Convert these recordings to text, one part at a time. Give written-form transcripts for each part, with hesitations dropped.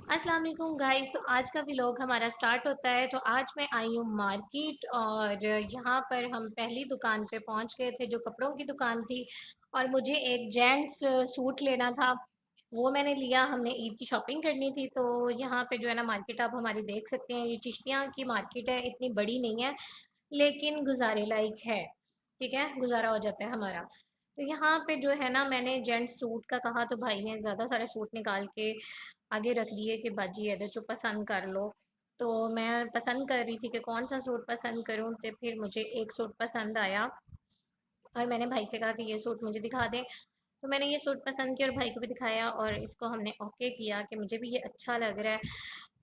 अस्सलाम वालेकुम गाइस। तो आज का व्लॉग हमारा स्टार्ट होता है। तो आज मैं आई हूँ मार्केट और यहाँ पर हम पहली दुकान पे पहुँच गए थे जो कपड़ों की दुकान थी। और मुझे एक जेंट्स सूट लेना था, वो मैंने लिया। हमने ईद की शॉपिंग करनी थी। तो यहाँ पे जो है ना मार्केट आप हमारी देख सकते हैं। ये चिश्तियाँ की मार्केट है, इतनी बड़ी नहीं है लेकिन गुजारे लायक है। ठीक है, गुजारा हो जाता है हमारा। तो यहाँ पे जो है ना मैंने जेंट्स सूट का कहा तो भाई ने ज़्यादा सारे सूट निकाल के आगे रख दिए कि बाजी ये जो पसंद कर लो। तो मैं पसंद कर रही थी कि कौन सा सूट पसंद करूं। तो फिर मुझे एक सूट पसंद आया और मैंने भाई से कहा कि ये सूट मुझे दिखा दें। तो मैंने ये सूट पसंद किया और भाई को भी दिखाया और इसको हमने ओके किया कि मुझे भी ये अच्छा लग रहा है।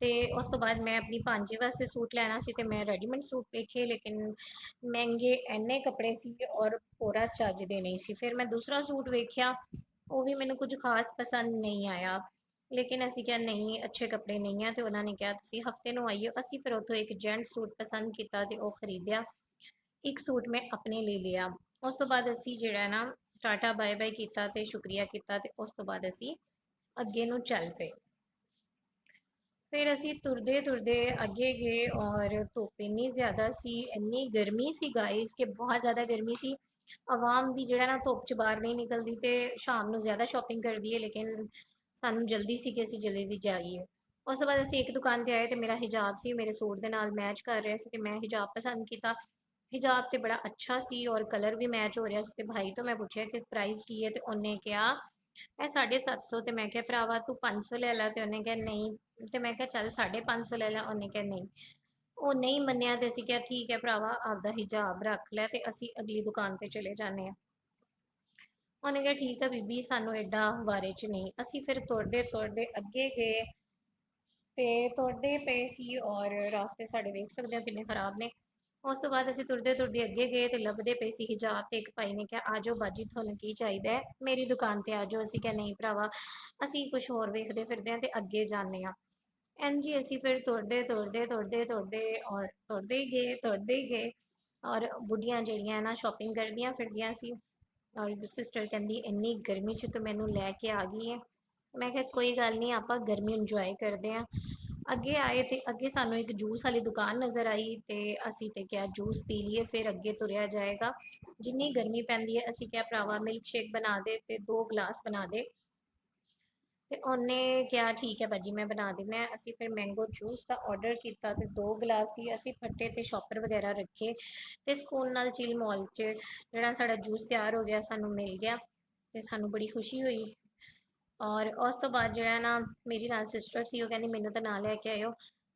ਤੇ ਉਸ ਤੋਂ ਬਾਅਦ ਮੈਂ ਆਪਣੀ ਭਾਂਜੀ ਵਾਸਤੇ ਸੂਟ ਲੈਣਾ ਸੀ ਤੇ ਮੈਂ ਰੈਡੀਮੇਡ ਸੂਟ ਵੇਖੇ ਲੇਕਿਨ ਮਹਿੰਗੇ ਇੰਨੇ ਕੱਪੜੇ ਸੀ ਔਰ ਪੂਰਾ ਚੱਜ ਦੇ ਨਹੀਂ ਸੀ। ਫਿਰ ਮੈਂ ਦੂਸਰਾ ਸੂਟ ਵੇਖਿਆ, ਉਹ ਵੀ ਮੈਨੂੰ ਕੁਝ ਖਾਸ ਪਸੰਦ ਨਹੀਂ ਆਇਆ। ਲੇਕਿਨ ਅਸੀਂ ਕਿਹਾ ਨਹੀਂ ਅੱਛੇ ਕੱਪੜੇ ਨਹੀਂ ਆ ਤੇ ਉਹਨਾਂ ਨੇ ਕਿਹਾ ਤੁਸੀਂ ਹਫਤੇ ਨੂੰ ਆਈਓ। ਅਸੀਂ ਫਿਰ ਉੱਥੋਂ ਇੱਕ ਜੈਂਟ ਸੂਟ ਪਸੰਦ ਕੀਤਾ ਤੇ ਉਹ ਖਰੀਦਿਆ। ਇੱਕ ਸੂਟ ਮੈਂ ਆਪਣੇ ਲਈ ਲਿਆ। ਉਸ ਤੋਂ ਬਾਅਦ ਅਸੀਂ ਜਿਹੜਾ ਨਾ ਟਾਟਾ ਬਾਏ ਬਾਏ ਕੀਤਾ ਤੇ ਸ਼ੁਕਰੀਆ ਕੀਤਾ ਤੇ ਉਸ ਤੋਂ ਬਾਅਦ ਅਸੀਂ ਅੱਗੇ ਨੂੰ ਚੱਲ ਪਏ। फिर असी तुरदे तुरदे अगे गए और धुप इन्नी ज़्यादा सी, इन्नी गर्मी सी गाइस कि बहुत ज़्यादा गर्मी सी। आवाम भी जो है ना धुप च बाहर नहीं निकलती तो शाम को ज़्यादा शॉपिंग करती है लेकिन सानू जल्दी सी कि असी जल्दी जाइए। उस तो बाद असी एक दुकान पर आए तो मेरा हिजाब सी मेरे सूट के नाल मैच कर रहा सी। मैं हिजाब पसंद किया। हिजाब तो बड़ा अच्छा सी और कलर भी मैच हो रहा सी। भाई तो मैं पूछा कि प्राइस की है तो उन्हें कहा ਇਹ 750। ਤੇ ਮੈਂ ਕਿਹਾ ਭਰਾਵਾ ਤੂੰ 500 ਲੈ ਲੈ ਤੇ ਉਹਨੇ ਕਿਹਾ ਨਹੀਂ। ਤੇ ਮੈਂ ਕਿਹਾ ਚੱਲ 550 ਲੈ ਲੈ, ਉਹਨੇ ਕਿਹਾ ਨਹੀਂ। ਉਹ ਨਹੀਂ ਮੰਨਿਆ ਤੇ ਅਸੀਂ ਕਿਹਾ ਠੀਕ ਹੈ ਭਰਾਵਾ ਆਪਦਾ ਹਿਜਾਬ ਰੱਖ ਲੈ ਤੇ ਅਸੀਂ ਅਗਲੀ ਦੁਕਾਨ ਤੇ ਚਲੇ ਜਾਂਦੇ ਹਾਂ। ਉਹਨੇ ਕਿਹਾ ਠੀਕ ਹੈ ਬੀਬੀ ਸਾਨੂੰ ਐਡਾ ਵਾਰੇ ਚ ਨਹੀਂ। ਅਸੀਂ ਫਿਰ ਤੁਰਦੇ ਤੁਰਦੇ ਅੱਗੇ ਗਏ ਤੇ ਤੁਰਦੇ ਪਏ ਸੀ ਔਰ ਰਾਸਤੇ ਸਾਡੇ ਵੇਖ ਸਕਦੇ ਹੋ ਕਿੰਨੇ ਖਰਾਬ ਨੇ। ਉਸ ਤੋਂ ਬਾਅਦ ਅਸੀਂ ਤੁਰਦੇ ਤੁਰਦੇ ਅੱਗੇ ਗਏ ਤੇ ਲੱਭਦੇ ਪਏ ਸੀ ਹਿਜਾਬ ਤੇ ਇੱਕ ਭਾਈ ਨੇ ਕਿਹਾ ਆ ਜਾਓ ਬਾਜੀ ਤੁਹਾਨੂੰ ਕੀ ਚਾਹੀਦਾ ਹੈ ਮੇਰੀ ਦੁਕਾਨ ਤੇ ਆ ਜਾਓ। ਅਸੀਂ ਕਿਹਾ ਨਹੀਂ ਭਰਾਵਾ ਅਸੀਂ ਕੁਝ ਹੋਰ ਵੇਖਦੇ ਫਿਰਦੇ ਹਾਂ ਤੇ ਅੱਗੇ ਜਾਂਦੇ ਹਾਂ। ਇੰਝ ਅਸੀਂ ਫਿਰ ਤੁਰਦੇ ਤੁਰਦੇ ਤੁਰਦੇ ਤੁਰਦੇ ਔਰ ਤੁਰਦੇ ਹੀ ਗਏ ਔਰ ਬੁੱਢੀਆਂ ਜਿਹੜੀਆਂ ਨਾ ਸ਼ਾਪਿੰਗ ਕਰਦੀਆਂ ਫਿਰਦੀਆਂ ਸੀ। ਔਰ ਸਿਸਟਰ ਕਹਿੰਦੀ ਇੰਨੀ ਗਰਮੀ 'ਚ ਤਾਂ ਮੈਨੂੰ ਲੈ ਕੇ ਆ ਗਈ ਹੈ। ਮੈਂ ਕਿਹਾ ਕੋਈ ਗੱਲ ਨਹੀਂ ਆਪਾਂ ਗਰਮੀ ਇੰਜੋਏ ਕਰਦੇ ਹਾਂ। ਅੱਗੇ ਆਏ ਤੇ ਅੱਗੇ ਸਾਨੂੰ ਇੱਕ ਜੂਸ ਵਾਲੀ ਦੁਕਾਨ ਨਜ਼ਰ ਆਈ ਤੇ ਅਸੀਂ ਤੇ ਕਿਹਾ ਜੂਸ ਪੀ ਲਈਏ ਫਿਰ ਅੱਗੇ ਤੁਰਿਆ ਜਾਏਗਾ। ਜਿੰਨੀ ਗਰਮੀ ਪੈਂਦੀ ਹੈ ਅਸੀਂ ਕਿਹਾ ਭਰਾਵਾ ਮਿਲਕ ਸ਼ੇਕ ਬਣਾ ਦੇ ਤੇ 2 ਗਲਾਸ ਬਣਾ ਦੇ। ਤੇ ਉਹਨੇ ਕਿਹਾ ਠੀਕ ਹੈ ਭਾਜੀ ਮੈਂ ਬਣਾ ਦਿੰਦਾ। ਅਸੀਂ ਫਿਰ ਮੈਂਗੋ ਜੂਸ ਦਾ ਆਰਡਰ ਕੀਤਾ ਤੇ 2 ਗਲਾਸ ਹੀ ਅਸੀਂ ਫੱਟੇ ਤੇ ਸ਼ੌਪਰ ਵਗੈਰਾ ਰੱਖੇ ਤੇ ਸਕੂਨ ਨਾਲ ਚਿਲ ਮਾਲ 'ਚ ਜਿਹੜਾ ਸਾਡਾ ਜੂਸ ਤਿਆਰ ਹੋ ਗਿਆ ਸਾਨੂੰ ਮਿਲ ਗਿਆ ਤੇ ਸਾਨੂੰ ਬੜੀ ਖੁਸ਼ੀ ਹੋਈ। ਔਰ ਉਸ ਤੋਂ ਬਾਅਦ ਜਿਹੜਾ ਨਾ ਮੇਰੀ ਨਾਲ ਸਿਸਟਰ ਸੀ ਉਹ ਕਹਿੰਦੀ ਮੈਨੂੰ ਤਾਂ ਨਾ ਲੈ ਕੇ ਆਇਓ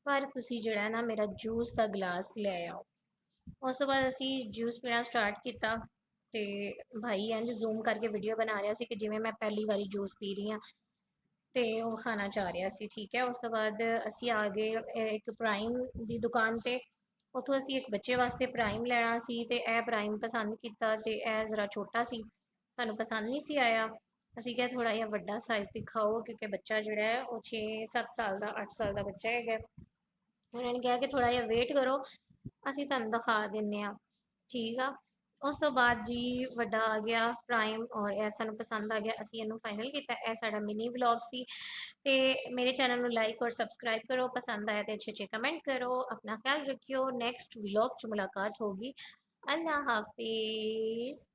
ਪਰ ਤੁਸੀਂ ਜਿਹੜਾ ਨਾ ਮੇਰਾ ਜੂਸ ਦਾ ਗਲਾਸ ਲੈ ਆਓ। ਉਸ ਤੋਂ ਬਾਅਦ ਅਸੀਂ ਜੂਸ ਪੀਣਾ ਸਟਾਰਟ ਕੀਤਾ ਤੇ ਭਾਈ ਇੰਝ ਜ਼ੂਮ ਕਰਕੇ ਵੀਡੀਓ ਬਣਾ ਰਿਹਾ ਸੀ ਕਿ ਜਿਵੇਂ ਮੈਂ ਪਹਿਲੀ ਵਾਰੀ ਜੂਸ ਪੀ ਰਹੀ ਹਾਂ ਤੇ ਉਹ ਖਾਣਾ ਚਾਹ ਰਿਹਾ ਸੀ। ਠੀਕ ਹੈ, ਉਸ ਤੋਂ ਬਾਅਦ ਅਸੀਂ ਆ ਗਏ ਇੱਕ ਪ੍ਰਾਈਮ ਦੀ ਦੁਕਾਨ ਤੇ। ਉੱਥੋਂ ਅਸੀਂ ਇੱਕ ਬੱਚੇ ਵਾਸਤੇ ਪ੍ਰਾਈਮ ਲੈਣਾ ਸੀ ਤੇ ਇਹ ਪ੍ਰਾਈਮ ਪਸੰਦ ਕੀਤਾ ਤੇ ਇਹ ਜ਼ਰਾ ਛੋਟਾ ਸੀ, ਸਾਨੂੰ ਪਸੰਦ ਨਹੀਂ ਸੀ ਆਇਆ। ਅਸੀਂ ਕਿਹਾ ਥੋੜਾ ਜਿਹਾ ਵੱਡਾ ਸਾਈਜ਼ ਦਿਖਾਓ ਕਿਉਂਕਿ ਬੱਚਾ ਜਿਹੜਾ ਹੈ ਉਹ 6-7 ਸਾਲ ਦਾ 8 ਸਾਲ ਦਾ ਬੱਚਾ ਹੈਗਾ। ਉਹਨਾਂ ਨੇ ਕਿਹਾ ਕਿ ਥੋੜਾ ਜਿਹਾ ਵੇਟ ਕਰੋ ਅਸੀਂ ਤੁਹਾਨੂੰ ਦਿਖਾ ਦਿੰਨੇ ਆ। ਠੀਕ ਆ। ਉਸ ਤੋਂ ਬਾਅਦ ਜੀ ਵੱਡਾ ਆ ਗਿਆ ਪ੍ਰਾਈਮ ਔਰ ਇਹ ਸਾਨੂੰ ਪਸੰਦ ਆ ਗਿਆ। ਅਸੀਂ ਇਹਨੂੰ ਫਾਈਨਲ ਕੀਤਾ। ਇਹ ਸਾਡਾ ਮਿਨੀ ਵਲੌਗ ਸੀ ਤੇ ਮੇਰੇ ਚੈਨਲ ਨੂੰ ਲਾਈਕ ਔਰ ਸਬਸਕ੍ਰਾਈਬ ਕਰੋ। ਪਸੰਦ ਆਇਆ ਤੇ ਅੱਛੇ ਅੱਛੇ ਕमेंट करो। अपना ख्याल रखियो। नेक्स्ट व्लॉग च मुलाकात होगी। अल्लाह हाफिज।